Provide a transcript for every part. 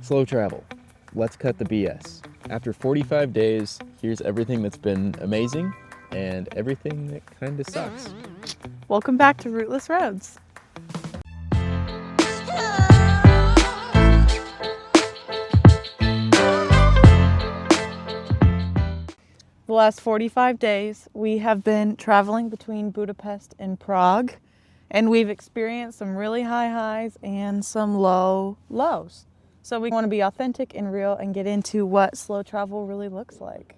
Slow travel. Let's cut the BS. After 45 days, here's everything that's been amazing and everything that kind of sucks. Welcome back to Rootless Roads. The last 45 days, we have been traveling between Budapest and Prague, and we've experienced some really high highs and some low lows. So we want to be authentic and real and get into what slow travel really looks like.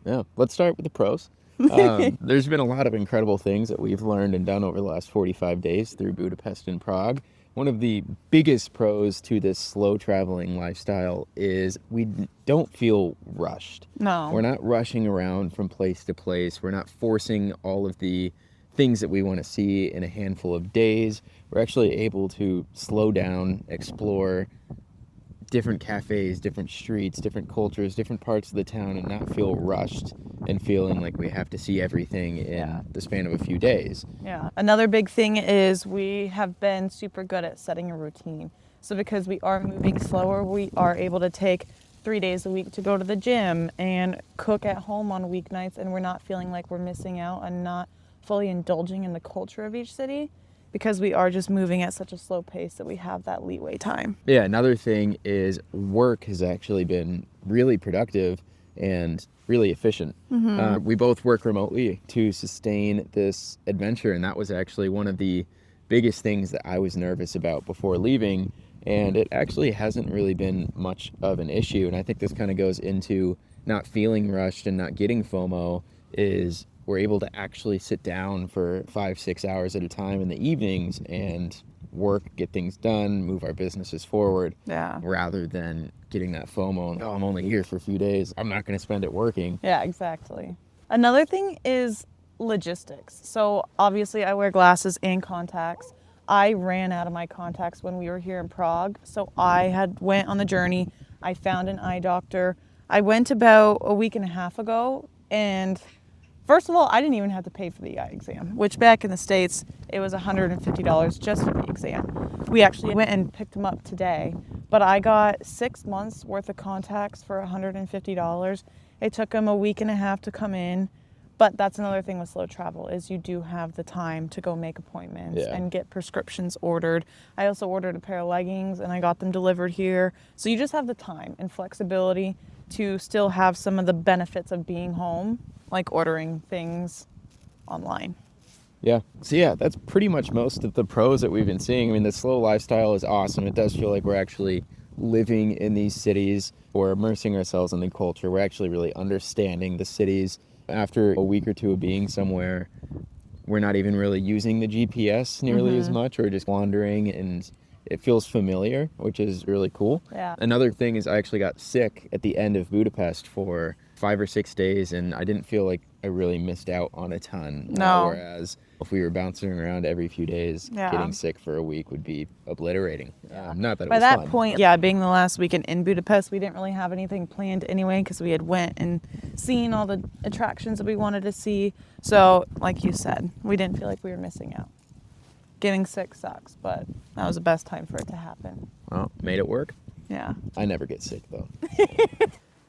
Yeah, let's start with the pros. There's been a lot of incredible things that we've learned and done over the last 45 days through Budapest and Prague. One of the biggest pros to this slow traveling lifestyle is we don't feel rushed. No. We're not rushing around from place to place. We're not forcing all of the things that we want to see in a handful of days. We're actually able to slow down, explore different cafes, different streets, different cultures, different parts of the town, and not feel rushed and feeling like we have to see everything in the span of a few days. Yeah. Another big thing is we have been super good at setting a routine. So because we are moving slower, we are able to take 3 days a week to go to the gym and cook at home on weeknights, and we're not feeling like we're missing out and not fully indulging in the culture of each city, because we are just moving at such a slow pace that we have that leeway time. Yeah, another thing is work has actually been really productive and really efficient. We both work remotely to sustain this adventure, and that was actually one of the biggest things that I was nervous about before leaving, and it actually hasn't really been much of an issue. And I think this kind of goes into not feeling rushed and not getting FOMO is we're able to actually sit down for 5-6 hours at a time in the evenings and work, get things done, move our businesses forward. Yeah. Rather than getting that FOMO and, I'm only here for a few days, I'm not going to spend it working. Yeah, exactly. Another thing is logistics. So obviously I wear glasses and contacts. I ran out of my contacts when we were here in Prague. So I had went on the journey. I found an eye doctor. I went about a week and a half ago, and first of all, I didn't even have to pay for the eye exam, which back in the States, it was $150 just for the exam. We actually went and picked them up today, but I got 6 months worth of contacts for $150. It took them a week and a half to come in, but that's another thing with slow travel is you do have the time to go make appointments and get prescriptions ordered. I also ordered a pair of leggings and I got them delivered here. So you just have the time and flexibility to still have some of the benefits of being home, like ordering things online. Yeah. So yeah, that's pretty much most of the pros that we've been seeing. I mean, the slow lifestyle is awesome. It does feel like we're actually living in these cities. We're immersing ourselves in the culture. We're actually really understanding the cities. After a week or two of being somewhere, we're not even really using the GPS nearly as much. We're just wandering, and it feels familiar, which is really cool. Yeah. Another thing is I actually got sick at the end of Budapest for 5 or 6 days, and I didn't feel like I really missed out on a ton. No. Whereas if we were bouncing around every few days, getting sick for a week would be obliterating. Not that it was fun. By that point, being the last weekend in Budapest, we didn't really have anything planned anyway because we had went and seen all the attractions that we wanted to see. So, like you said, we didn't feel like we were missing out. Getting sick sucks, but that was the best time for it to happen. Well, made it work. Yeah. I never get sick, though.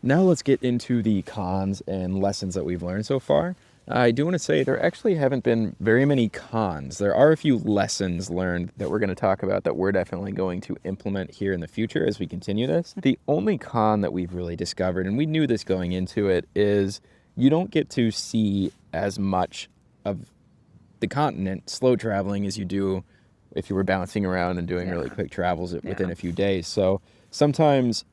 Now let's get into the cons and lessons that we've learned so far. I do want to say there actually haven't been very many cons. There are a few lessons learned that we're going to talk about that we're definitely going to implement here in the future as we continue this. The only con that we've really discovered, and we knew this going into it, is you don't get to see as much of the continent slow traveling as you do if you were bouncing around and doing really quick travels within a few days. So sometimes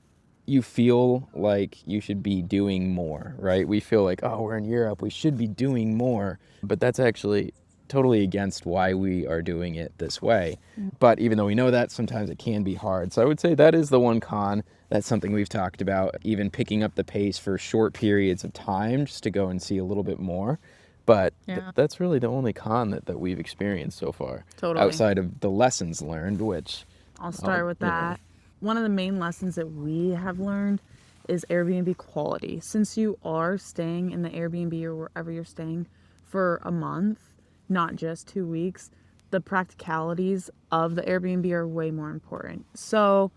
you feel like you should be doing more, right? We feel like, oh, we're in Europe, we should be doing more. But that's actually totally against why we are doing it this way. But even though we know that, sometimes it can be hard. So I would say that is the one con. That's something we've talked about, even picking up the pace for short periods of time just to go and see a little bit more. But that's really the only con that we've experienced so far. Totally. Outside of the lessons learned, which I'll start with that. One of the main lessons that we have learned is Airbnb quality. Since you are staying in the Airbnb or wherever you're staying for a month, not just 2 weeks, the practicalities of the Airbnb are way more important. So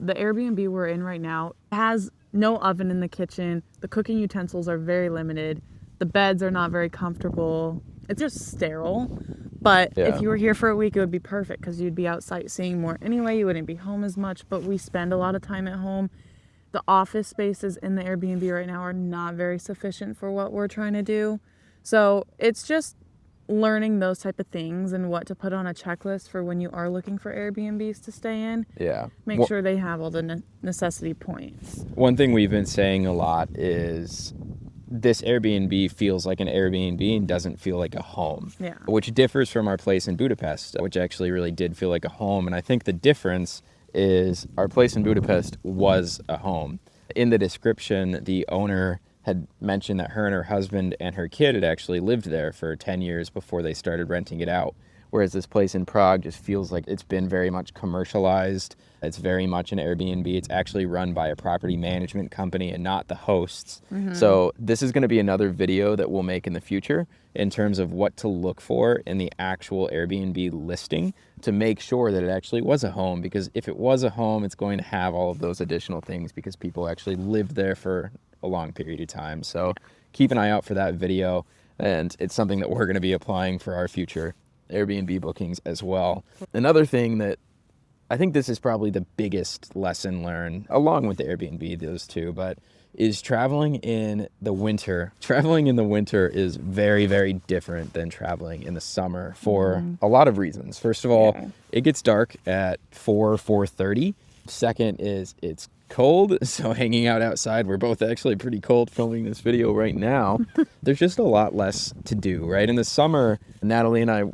the Airbnb we're in right now has no oven in the kitchen. The cooking utensils are very limited. The beds are not very comfortable. It's just sterile. But Yeah. if you were here for a week, it would be perfect because you'd be out sightseeing more anyway. You wouldn't be home as much, but we spend a lot of time at home. The office spaces in the Airbnb right now are not very sufficient for what we're trying to do. So it's just learning those type of things and what to put on a checklist for when you are looking for Airbnbs to stay in. Yeah. Make sure they have all the necessity points. One thing we've been saying a lot is this Airbnb feels like an Airbnb and doesn't feel like a home. Yeah. Which differs from our place in Budapest, which actually really did feel like a home. And I think the difference is our place in Budapest was a home. In the description, the owner had mentioned that her and her husband and her kid had actually lived there for 10 years before they started renting it out. Whereas this place in Prague just feels like it's been very much commercialized. It's very much an Airbnb. It's actually run by a property management company and not the hosts. Mm-hmm. So this is going to be another video that we'll make in the future in terms of what to look for in the actual Airbnb listing to make sure that it actually was a home. Because if it was a home, it's going to have all of those additional things because people actually lived there for a long period of time. So keep an eye out for that video. And it's something that we're going to be applying for our future Airbnb bookings as well. Another thing that I think this is probably the biggest lesson learned, along with the Airbnb, those two, but is traveling in the winter. Traveling in the winter is very, very different than traveling in the summer for a lot of reasons. First of all, it gets dark at 4:30. Second is it's cold, so hanging out outside, we're both actually pretty cold filming this video right now. There's just a lot less to do, right? In the summer, Natalie and I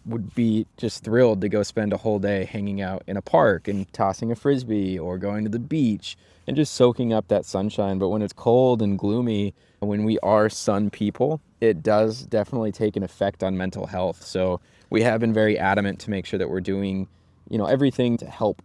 would be just thrilled to go spend a whole day hanging out in a park and tossing a frisbee or going to the beach and just soaking up that sunshine. But when it's cold and gloomy, when we are sun people, it does definitely take an effect on mental health. So we have been very adamant to make sure that we're doing, everything to help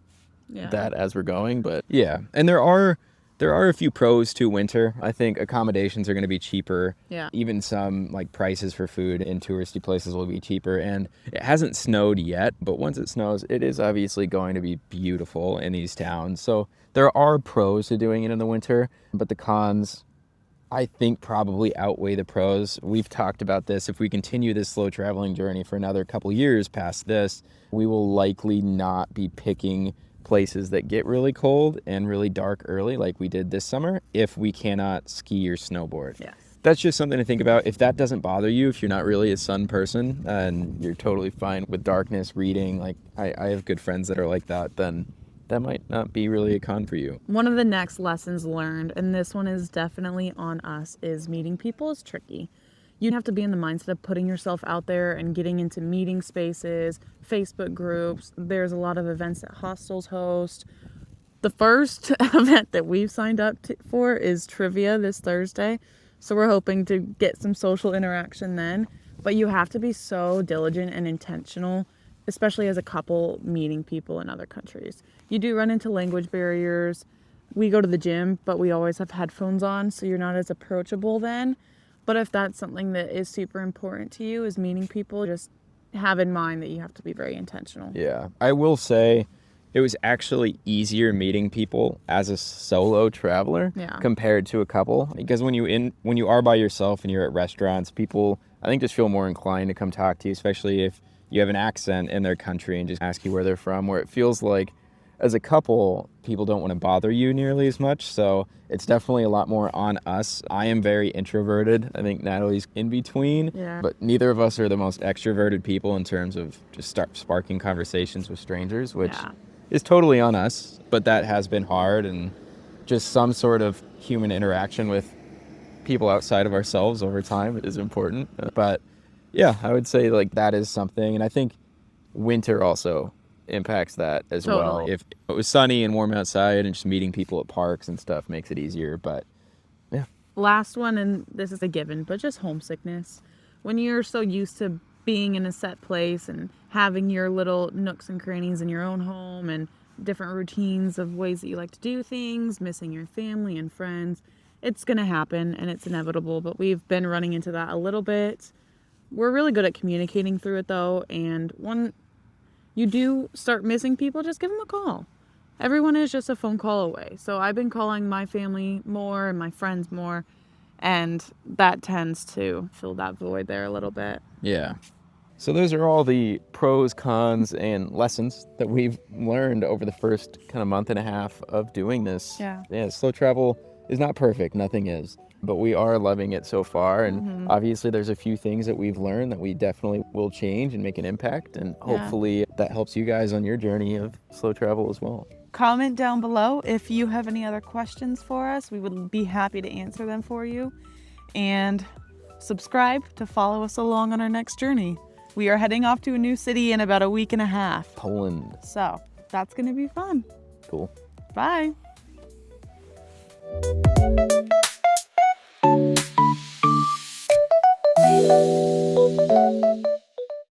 that as we're going. But yeah, and there are a few pros to winter. I think accommodations are going to be cheaper. Yeah. Even some prices for food in touristy places will be cheaper. And it hasn't snowed yet, but once it snows, it is obviously going to be beautiful in these towns. So there are pros to doing it in the winter, but the cons, I think, probably outweigh the pros. We've talked about this. If we continue this slow traveling journey for another couple years past this, we will likely not be picking places that get really cold and really dark early like we did this summer if we cannot ski or snowboard. Yes. That's just something to think about. If that doesn't bother you, if you're not really a sun person and you're totally fine with darkness, reading, I have good friends that are like that, then that might not be really a con for you. One of the next lessons learned, and this one is definitely on us, is meeting people is tricky. You have to be in the mindset of putting yourself out there and getting into meeting spaces, Facebook groups. There's a lot of events that hostels host. The first event that we've signed up for is trivia this Thursday. So we're hoping to get some social interaction then. But you have to be so diligent and intentional, especially as a couple meeting people in other countries. You do run into language barriers. We go to the gym, but we always have headphones on, so you're not as approachable then. But if that's something that is super important to you, is meeting people, just have in mind that you have to be very intentional. Yeah. I will say it was actually easier meeting people as a solo traveler compared to a couple. Because when you are by yourself and you're at restaurants, people, I think, just feel more inclined to come talk to you, especially if you have an accent in their country and just ask you where they're from, where it feels like as a couple, people don't want to bother you nearly as much. So it's definitely a lot more on us. I am very introverted. I think Natalie's in between, but neither of us are the most extroverted people in terms of just sparking conversations with strangers, which is totally on us. But that has been hard, and just some sort of human interaction with people outside of ourselves over time is important. But yeah, I would say that is something. And I think winter also impacts that as well. If it was sunny and warm outside and just meeting people at parks and stuff makes it easier. But yeah. Last one, and this is a given, but just homesickness. When you're so used to being in a set place and having your little nooks and crannies in your own home and different routines of ways that you like to do things, missing your family and friends, it's going to happen and it's inevitable. But we've been running into that a little bit. We're really good at communicating through it though, and when you do start missing people, just give them a call. everyone is just a phone call away. So I've been calling my family more and my friends more, and that tends to fill that void there a little bit. Yeah. So those are all the pros, cons, and lessons that we've learned over the first kind of month and a half of doing this. Yeah. Yeah, slow travel is not perfect. Nothing is. But we are loving it so far. And obviously there's a few things that we've learned that we definitely will change and make an impact. And hopefully that helps you guys on your journey of slow travel as well. Comment down below if you have any other questions for us. We would be happy to answer them for you. And subscribe to follow us along on our next journey. We are heading off to a new city in about a week and a half. Poland. So that's going to be fun. Cool. Bye.